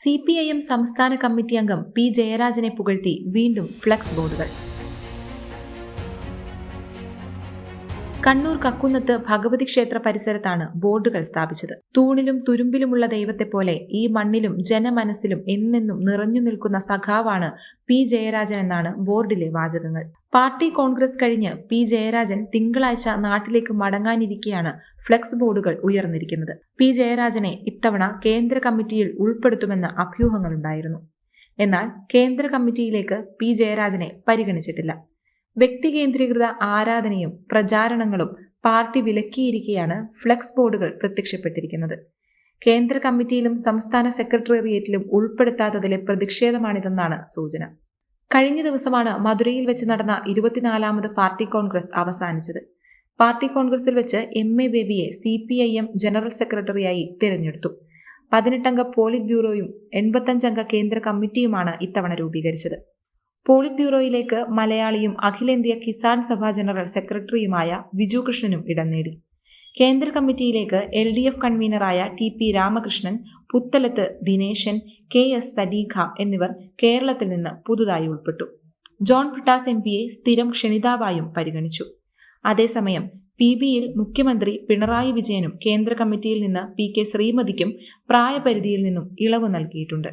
CPIM സംസ്ഥാന committee അംഗം P ജയരാജനെ പുകഴ്ത്തി വീണ്ടും ഫ്ലെക്സ് ബോർഡുകൾ. കണ്ണൂർ കക്കുന്നത്ത് ഭഗവതി ക്ഷേത്ര പരിസരത്താണ് ബോർഡുകൾ സ്ഥാപിച്ചത്. തൂണിലും തുരുമ്പിലുമുള്ള ദൈവത്തെപ്പോലെ ഈ മണ്ണിലും ജനമനസ്സിലും എന്നെന്നും നിറഞ്ഞു നിൽക്കുന്ന സഖാവാണ് പി ജയരാജൻ എന്നാണ് ബോർഡിലെ വാചകങ്ങൾ. പാർട്ടി കോൺഗ്രസ് കഴിഞ്ഞ് പി ജയരാജൻ തിങ്കളാഴ്ച നാട്ടിലേക്ക് മടങ്ങാനിരിക്കെയാണ് ഫ്ലെക്സ് ബോർഡുകൾ ഉയർന്നിരിക്കുന്നത്. പി ജയരാജനെ ഇത്തവണ കേന്ദ്ര കമ്മിറ്റിയിൽ ഉൾപ്പെടുത്തുമെന്ന അഭ്യൂഹങ്ങളുണ്ടായിരുന്നു. എന്നാൽ കേന്ദ്ര കമ്മിറ്റിയിലേക്ക് പി ജയരാജനെ പരിഗണിച്ചിട്ടില്ല. വ്യക്തികേന്ദ്രീകൃത ആരാധനയും പ്രചാരണങ്ങളും പാർട്ടി വിലക്കിയിരിക്കെയാണ് ഫ്ലെക്സ് ബോർഡുകൾ പ്രത്യക്ഷപ്പെട്ടിരിക്കുന്നത്. കേന്ദ്ര കമ്മിറ്റിയിലും സംസ്ഥാന സെക്രട്ടേറിയറ്റിലും ഉൾപ്പെടുത്താത്തതിലെ പ്രതിഷേധമാണിതെന്നാണ് സൂചന. കഴിഞ്ഞ ദിവസമാണ് മധുരയിൽ വെച്ച് നടന്ന 24ാമത് പാർട്ടി കോൺഗ്രസ് അവസാനിച്ചത്. പാർട്ടി കോൺഗ്രസിൽ വെച്ച് MA ബേബിയെ CPIM ജനറൽ സെക്രട്ടറിയായി തിരഞ്ഞെടുത്തു. 18 അംഗ പോളിറ്റ് ബ്യൂറോയും 85 അംഗ കേന്ദ്ര കമ്മിറ്റിയുമാണ് ഇത്തവണ രൂപീകരിച്ചത്. പോളിറ്റ് ബ്യൂറോയിലേക്ക് മലയാളിയും അഖിലേന്ത്യാ കിസാൻ സഭ ജനറൽ സെക്രട്ടറിയുമായ വിജു കൃഷ്ണനും ഇടം നേടി. കേന്ദ്ര കമ്മിറ്റിയിലേക്ക് LDF കൺവീനറായ TP Ramakrishnan, Puthalath Dineshan, KS സദീഖ എന്നിവർ കേരളത്തിൽ നിന്ന് പുതുതായി ഉൾപ്പെട്ടു. ജോൺ ബ്രിട്ടാസ് MPയെ സ്ഥിരം ക്ഷണിതാവായും പരിഗണിച്ചു. അതേസമയം PBയിൽ മുഖ്യമന്ത്രി പിണറായി വിജയനും കേന്ദ്ര കമ്മിറ്റിയിൽ നിന്ന് PK ശ്രീമതിക്കും പ്രായപരിധിയിൽ നിന്നും ഇളവ് നൽകിയിട്ടുണ്ട്.